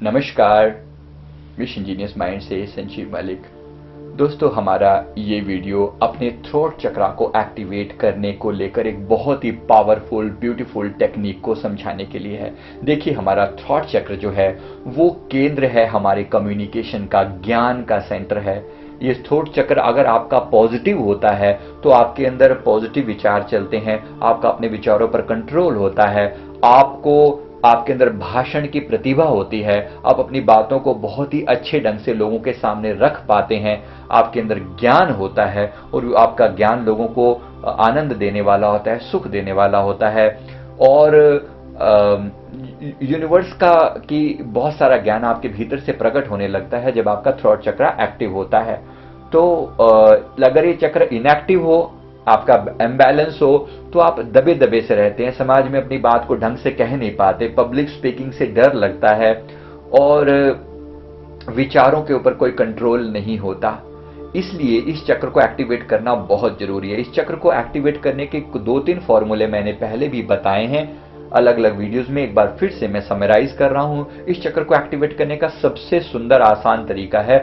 नमस्कार, wish engineers mind से संजीव मलिक। दोस्तों, हमारा ये वीडियो अपने थ्रोट चक्रा को एक्टिवेट करने को लेकर एक बहुत ही पावरफुल ब्यूटीफुल टेक्निक को समझाने के लिए है। देखिए, हमारा थ्रोट चक्र जो है वो केंद्र है हमारे कम्युनिकेशन का, ज्ञान का सेंटर है। ये थ्रोट चक्र अगर आपका पॉजिटिव होता है तो आपके अंदर पॉजिटिव विचार चलते हैं, आपका अपने विचारों पर कंट्रोल होता है, आपके अंदर भाषण की प्रतिभा होती है, आप अपनी बातों को बहुत ही अच्छे ढंग से लोगों के सामने रख पाते हैं, आपके अंदर ज्ञान होता है और आपका ज्ञान लोगों को आनंद देने वाला होता है, सुख देने वाला होता है। और यूनिवर्स का की बहुत सारा ज्ञान आपके भीतर से प्रकट होने लगता है जब आपका थ्रोट चक्र एक्टिव होता है। तो अगर ये चक्र इनएक्टिव हो, आपका इम्बैलेंस हो, तो आप दबे दबे से रहते हैं, समाज में अपनी बात को ढंग से कह नहीं पाते, पब्लिक स्पीकिंग से डर लगता है और विचारों के ऊपर कोई कंट्रोल नहीं होता। इसलिए इस चक्र को एक्टिवेट करना बहुत जरूरी है। इस चक्र को एक्टिवेट करने के 2-3 फॉर्मूले मैंने पहले भी बताए हैं अलग अलग वीडियोस में। एक बार फिर से मैं समराइज कर रहा हूं। इस चक्र को एक्टिवेट करने का सबसे सुंदर आसान तरीका है,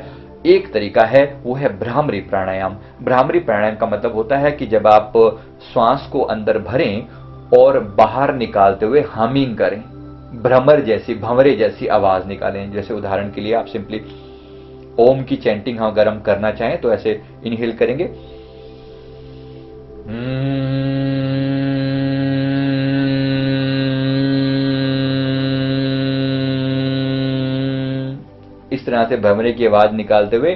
एक तरीका है, वो है भ्रामरी प्राणायाम। भ्रामरी प्राणायाम का मतलब होता है कि जब आप श्वास को अंदर भरें और बाहर निकालते हुए हमिंग करें, भ्रमर जैसी, भंवरे जैसी आवाज निकालें। जैसे उदाहरण के लिए आप सिंपली ओम की चैंटिंग अगर हम करना चाहें तो ऐसे इनहेल करेंगे, इस तरह से भंवरे की आवाज निकालते हुए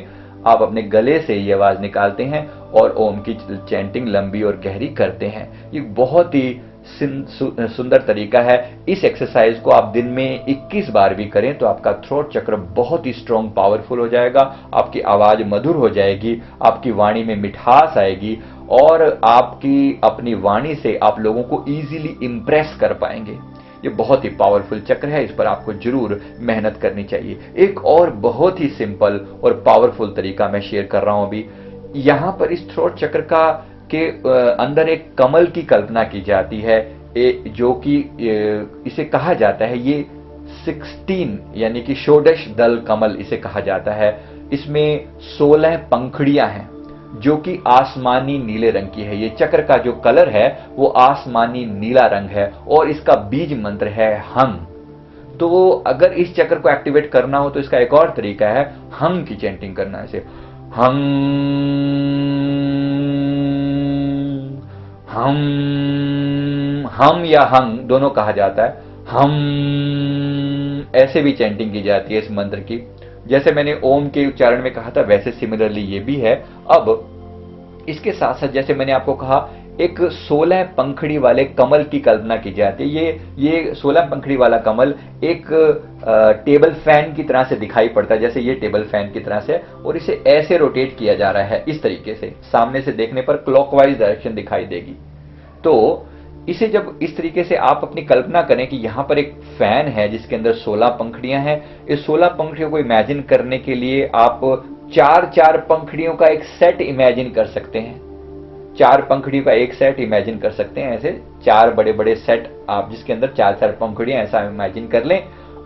आप अपने गले से ये आवाज निकालते हैं और ओम की चैंटिंग लंबी और गहरी करते हैं। ये बहुत ही सुंदर तरीका है। इस एक्सरसाइज को आप दिन में 21 बार भी करें तो आपका थ्रोट चक्र बहुत ही स्ट्रॉन्ग पावरफुल हो जाएगा, आपकी आवाज मधुर हो जाएगी, आपकी वाणी में मिठास आएगी और आपकी अपनी वाणी से आप लोगों को इजीली इंप्रेस कर पाएंगे। ये बहुत ही पावरफुल चक्र है, इस पर आपको जरूर मेहनत करनी चाहिए। एक और बहुत ही सिंपल और पावरफुल तरीका मैं शेयर कर रहा हूं अभी। यहां पर इस थ्रोट चक्र का के अंदर एक कमल की कल्पना की जाती है, जो कि इसे कहा जाता है, ये 16 यानी कि षोडश दल कमल इसे कहा जाता है। इसमें 16 पंखुड़ियां हैं जो कि आसमानी नीले रंग की है। ये चक्र का जो कलर है वो आसमानी नीला रंग है और इसका बीज मंत्र है हम। तो अगर इस चक्र को एक्टिवेट करना हो तो इसका एक और तरीका है हम की चैंटिंग करना। ऐसे हम या हंग दोनों कहा जाता है। हम ऐसे भी चैंटिंग की जाती है इस मंत्र की। जैसे मैंने ओम के उच्चारण में कहा था वैसे सिमिलरली ये भी है। अब इसके साथ साथ जैसे मैंने आपको कहा, एक 16 पंखड़ी वाले कमल की कल्पना की जाती है। ये 16 पंखड़ी वाला कमल एक टेबल फैन की तरह से दिखाई पड़ता है, जैसे ये टेबल फैन की तरह से, और इसे ऐसे रोटेट किया जा रहा है इस तरीके से। सामने से देखने पर क्लॉकवाइज डायरेक्शन दिखाई देगी। तो इसे जब इस तरीके से आप अपनी कल्पना करें कि यहां पर एक फैन है जिसके अंदर 16 पंखड़ियां हैं। इस 16 पंखड़ियों को इमेजिन करने के लिए आप 4-4 पंखड़ियों का एक सेट इमेजिन कर सकते हैं। 4 पंखड़ियों का एक सेट इमेजिन कर सकते हैं। ऐसे 4 बड़े बड़े सेट आप जिसके अंदर 4-4 पंखड़ियां, ऐसा इमेजिन कर लें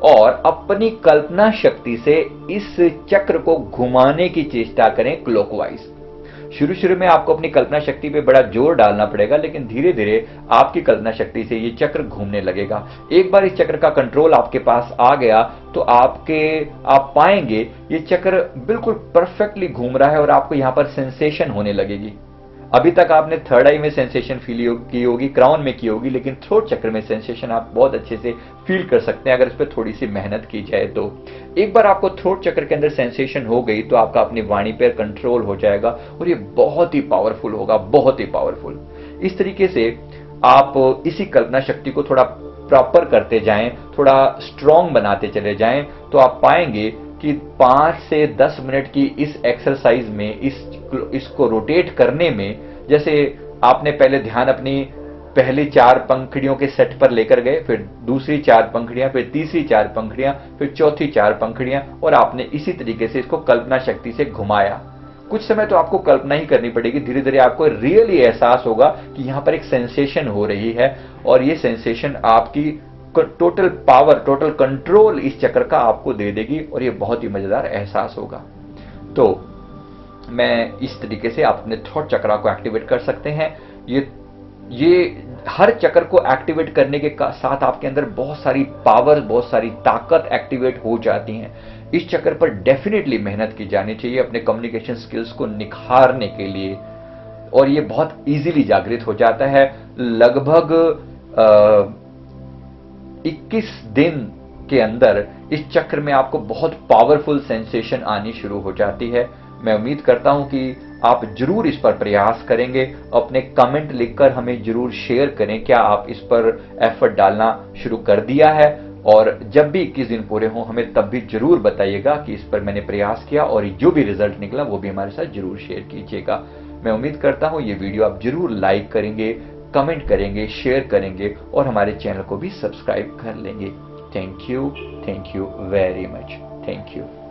और अपनी कल्पना शक्ति से इस चक्र को घुमाने की चेष्टा करें क्लॉकवाइज। शुरू में आपको अपनी कल्पना शक्ति पे बड़ा जोर डालना पड़ेगा, लेकिन धीरे धीरे आपकी कल्पना शक्ति से ये चक्र घूमने लगेगा। एक बार इस चक्र का कंट्रोल आपके पास आ गया तो आप पाएंगे ये चक्र बिल्कुल परफेक्टली घूम रहा है और आपको यहां पर सेंसेशन होने लगेगी। अभी तक आपने थर्ड आई में सेंसेशन फील की होगी, क्राउन में की होगी, लेकिन थ्रोट चक्र में सेंसेशन आप बहुत अच्छे से फील कर सकते हैं अगर इस पर थोड़ी सी मेहनत की जाए तो। एक बार आपको थ्रोट चक्र के अंदर सेंसेशन हो गई तो आपका अपनी वाणी पर कंट्रोल हो जाएगा और ये बहुत ही पावरफुल होगा, बहुत ही पावरफुल। इस तरीके से आप इसी कल्पना शक्ति को थोड़ा प्रॉपर करते जाएं, थोड़ा स्ट्रॉन्ग बनाते चले जाएं, तो आप पाएंगे कि 5 से 10 मिनट की इस एक्सरसाइज में, इसको रोटेट करने में, जैसे आपने पहले ध्यान अपनी पहली 4 पंखड़ियों के सेट पर लेकर गए, फिर दूसरी 4 पंखड़ियां, फिर तीसरी 4 पंखड़ियां, फिर चौथी 4 पंखड़ियां, और आपने इसी तरीके से इसको कल्पना शक्ति से घुमाया। कुछ समय तो आपको कल्पना ही करनी पड़ेगी, धीरे धीरे आपको रियली एहसास होगा कि यहां पर एक सेंसेशन हो रही है और ये सेंसेशन आपकी टोटल पावर, टोटल कंट्रोल इस चक्र का आपको दे देगी और ये बहुत ही मजेदार एहसास होगा। तो मैं इस तरीके से आप अपने थॉट चक्रा को एक्टिवेट कर सकते हैं। ये हर चक्र को एक्टिवेट करने के साथ आपके अंदर बहुत सारी पावर, बहुत सारी ताकत एक्टिवेट हो जाती हैं। इस चक्र पर डेफिनेटली मेहनत की जानी चाहिए अपने कम्युनिकेशन स्किल्स को निखारने के लिए, और ये बहुत इजीली जागृत हो जाता है। लगभग 21 दिन के अंदर इस चक्र में आपको बहुत पावरफुल सेंसेशन आनी शुरू हो जाती है। मैं उम्मीद करता हूं कि आप जरूर इस पर प्रयास करेंगे। अपने कमेंट लिखकर हमें जरूर शेयर करें, क्या आप इस पर एफर्ट डालना शुरू कर दिया है, और जब भी 21 दिन पूरे हों हमें तब भी जरूर बताइएगा कि इस पर मैंने प्रयास किया, और जो भी रिजल्ट निकला वो भी हमारे साथ जरूर शेयर कीजिएगा। मैं उम्मीद करता हूं ये वीडियो आप जरूर लाइक करेंगे, कमेंट करेंगे, शेयर करेंगे और हमारे चैनल को भी सब्सक्राइब कर लेंगे। Thank you very much. Thank you.